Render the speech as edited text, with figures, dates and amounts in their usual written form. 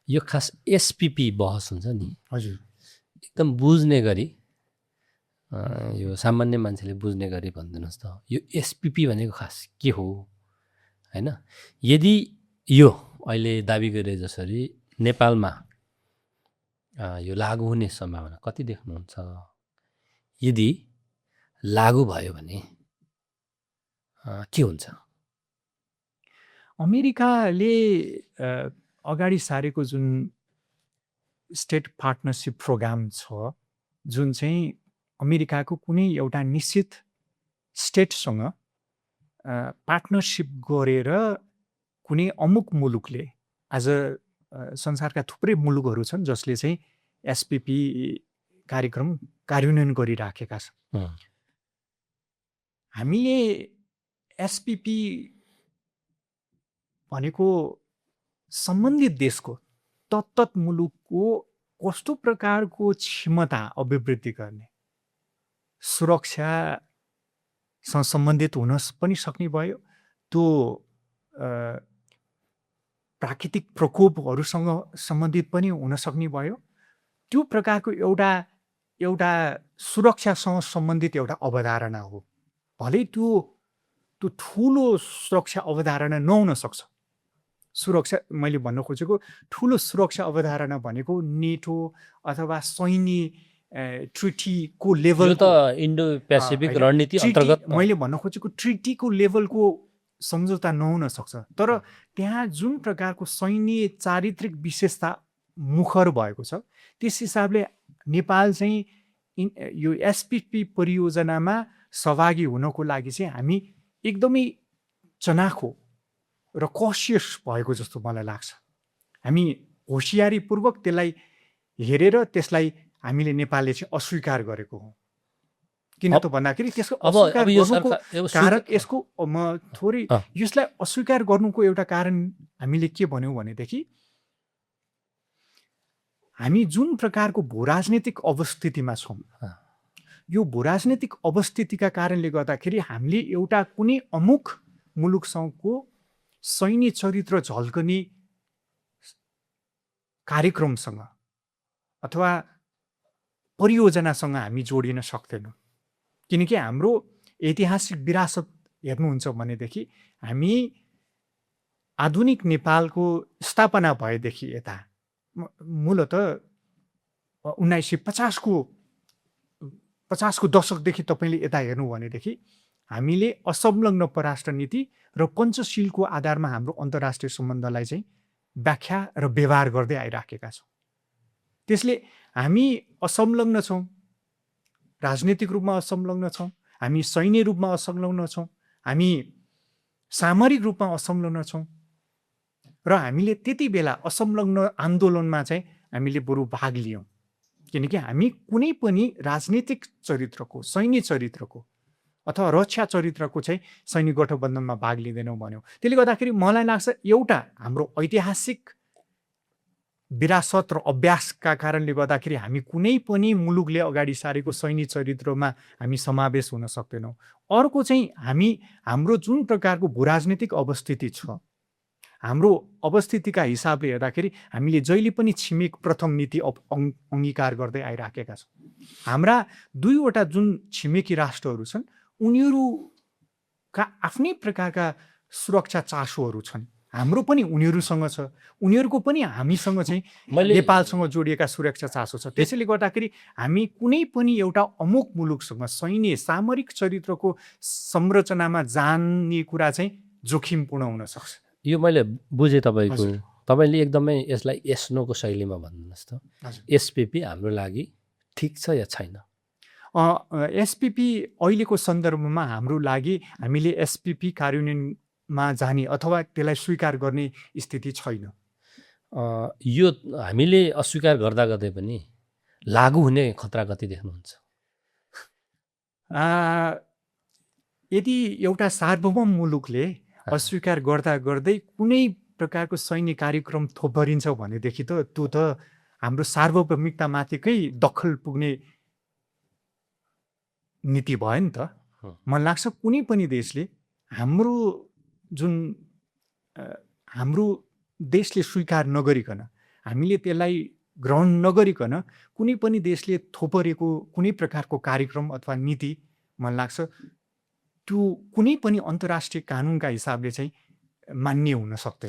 यो खास एसपिपी बहस हुन्छ नि, हजुर, एकदम बुझ्ने गरी यो सामान्य मान्छेले बुझ्ने गरी भनिदिनुहोस् त, यो एसपिपी भनेको खास के हो होइन? यदि यो अहिले दाबी गरे जसरी नेपालमा यो लागू हुने सम्भावना कति देख्नुहुन्छ? यदि लागू भयो भने के हुन्छ? अमेरिकाले अगाडि सारेको जुन स्टेट पार्टनरसिप प्रोग्राम छ, जुन चाहिँ अमेरिकाको कुनै एउटा निश्चित स्टेटसँग पार्टनरसिप गरेर कुनै अमुक मुलुकले, आज संसारका थुप्रै मुलुकहरू छन् जसले चाहिँ एसपिपी कार्यक्रम कार्यान्वयन गरिराखेका छन्। हामीले एसपिपी भनेको सम्बन्धित देशको तत्त मुलुकको कस्तो प्रकारको क्षमता अभिवृद्धि गर्ने, सुरक्षासँग सम्बन्धित हुन पनि सक्ने भयो, त्यो प्राकृतिक प्रकोपहरूसँग सम्बन्धित पनि हुन सक्ने भयो, त्यो प्रकारको एउटा सुरक्षासँग सम्बन्धित एउटा अवधारणा हो। भलै त्यो ठुलो सुरक्षा अवधारणा नहुन सक्छ। सुरक्षा, मैले भन्न खोजेको ठुलो सुरक्षा अवधारणा भनेको नेटो अथवा सैन्य ट्रिटीको लेभल, त इन्डो पेसिफिक रणनीति अन्तर्गत मैले भन्न खोजेको ट्रिटीको लेभलको सम्झौता नहुन सक्छ। तर त्यहाँ जुन प्रकारको सैन्य चारित्रिक विशेषता मुखर भएको छ, त्यस हिसाबले नेपाल चाहिँ यो एसपिपी परियोजनामा सहभागी हुनको लागि चाहिँ हामी एकदमै चनाखो र कसियस भएको जस्तो मलाई लाग्छ। हामी होसियारीपूर्वक त्यसलाई हेरेर त्यसलाई हामीले नेपालले चाहिँ अस्वीकार गरेको हो। किन त भन्दाखेरि त्यसको अस्वीकार गर्नुको कारण, यसको म थोरै यसलाई अस्वीकार गर्नुको एउटा कारण हामीले के भन्यौँ भनेदेखि, हामी जुन प्रकारको भूराजनीतिक अवस्थितिमा छौँ, यो भूराजनीतिक अवस्थितिका कारणले गर्दाखेरि हामीले एउटा कुनै अमुक मुलुकसँगको सैन्य चरित्र झल्कने कार्यक्रमसँग अथवा परियोजनासँग हामी जोडिन सक्दैनौँ। किनकि हाम्रो ऐतिहासिक विरासत हेर्नुहुन्छ भनेदेखि हामी आधुनिक नेपालको स्थापना भएदेखि यता मूलतः 1950को दशकदेखि तपाईँले यता हेर्नु भनेदेखि हामीले असंलग्न परराष्ट्र नीति र पञ्चशीलको आधारमा हाम्रो अन्तर्राष्ट्रिय सम्बन्धलाई चाहिँ व्याख्या र व्यवहार गर्दै आइराखेका छौँ। त्यसले हामी असंलग्न छौँ, राजनीतिक रूपमा असंलग्न छौँ, हामी सैन्य रूपमा असंलग्न छौँ, हामी सामरिक रूपमा असंलग्न छौँ र हामीले त्यति बेला असंलग्न आन्दोलनमा चाहिँ हामीले बरु भाग लियौँ। किनकि हामी कुनै पनि राजनीतिक चरित्रको, सैन्य चरित्रको अथवा रक्षा चरित्रको चाहिँ सैनिक गठबन्धनमा भाग लिँदैनौँ भन्यौँ। त्यसले गर्दाखेरि मलाई लाग्छ एउटा हाम्रो ऐतिहासिक विरासत र अभ्यासका कारणले गर्दाखेरि हामी कुनै पनि मुलुकले अगाडि सारेको सैन्य चरित्रमा हामी समावेश हुन सक्दैनौँ। अर्को चाहिँ हाम्रो जुन प्रकारको भूराजनीतिक अवस्थिति छ, हाम्रो अवस्थितिका हिसाबले हेर्दाखेरि हामीले जहिले पनि छिमेक प्रथम नीति अङ्गीकार गर्दै आइराखेका छौँ। हाम्रा दुईवटा जुन छिमेकी राष्ट्रहरू छन्, उनीहरूका आफ्नै प्रकारका सुरक्षा चासोहरू छन्। हाम्रो पनि उनीहरूसँग छ, उनीहरूको पनि हामीसँग चाहिँ नेपालसँग जोडिएका सुरक्षा चासो छ। त्यसैले गर्दाखेरि हामी कुनै पनि एउटा अमुक मुलुकसँग सैन्य सामरिक चरित्रको संरचनामा जाने कुरा चाहिँ जोखिमपूर्ण हुन सक्छ। यो मैले बुझेँ तपाईँको। तपाईँले एकदमै यसलाई यस नोको शैलीमा भन्नुहोस् त, एसपिपी हाम्रो लागि ठिक छ या छैन? एसपिपी अहिलेको सन्दर्भमा हाम्रो लागि हामीले एसपिपी कार्यान्वयनमा जाने अथवा त्यसलाई स्वीकार गर्ने स्थिति छैन। यो हामीले अस्वीकार गर्दा गर्दै पनि लागू हुने खतरा कति देख्नुहुन्छ? यदि एउटा सार्वभौम मुलुकले अस्वीकार गर्दा गर्दै कुनै प्रकारको सैन्य कार्यक्रम थोपरिन्छ भनेदेखि त त्यो त हाम्रो सार्वभौमिकतामाथिकै दखल पुग्ने नीति भयो नि त। मलाई लाग्छ कुनै पनि देशले हाम्रो देशले स्वीकार नगरिकन हामीले त्यसलाई ग्रहण नगरिकन कुनै पनि देशले थोपरेको कुनै प्रकारको कार्यक्रम अथवा नीति मलाई लाग्छ त्यो कुनै पनि अन्तर्राष्ट्रिय कानुनका हिसाबले चाहिँ मान्य हुन सक्दैन।